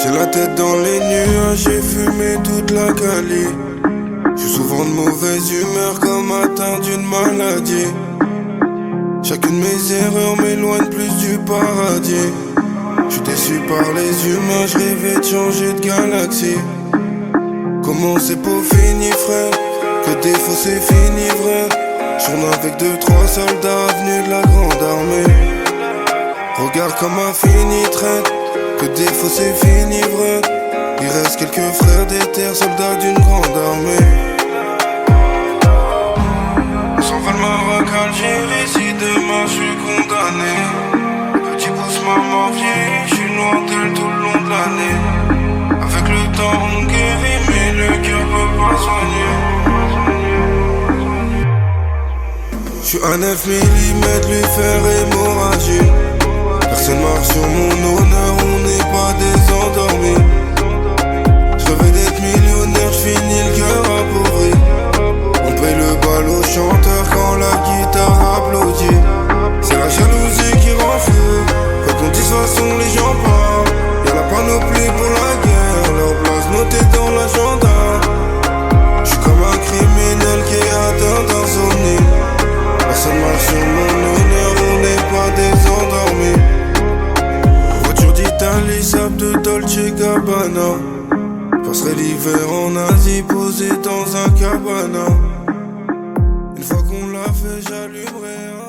J'ai la tête dans les nuages, j'ai fumé toute la Cali. J'suis souvent de mauvaise humeur comme atteint d'une maladie. Chacune de mes erreurs m'éloigne plus du paradis. J'suis déçu par les humains, j'rêvais de changer de galaxie. Comment c'est pas fini frère, que des fois c'est fini vrai. J'tourne avec 2-3 soldats venus de la grande armée. Regarde comme ma fini traite, que des fois c'est fini vrai. Il reste quelques frères des terres, soldats d'une grande armée. On s'envole Maroc, Algérie, si demain j'suis condamné. Petit pouce maman vieille, j'suis noir tel tout le long de l'année. Avec le temps on guérit, mais le cœur peut pas soigner. J'suis à 9 mm, lui faire hémorragie. Personne marche sur mon honneur, on n'est pas des endormis. J'rêvais d'être millionnaire, j'finis le cœur appauvri. On paye le bal au chanteur quand la guitare applaudit. C'est la jalousie qui rend fou. Quoi qu'on dise, de toute façon les gens parlent. Y'a la panoplie pour la guerre, leur place notée dans l'agenda. J'suis comme un criminel qui est atteint d'insomnie. Personne marche sur mon honneur, on n'est pas des endormis. Voiture d'Italie, sable de Dolce Gabbana. Passerai l'hiver en Asie, posé dans un cabana. Une fois qu'on l'a fait, j'allumerai un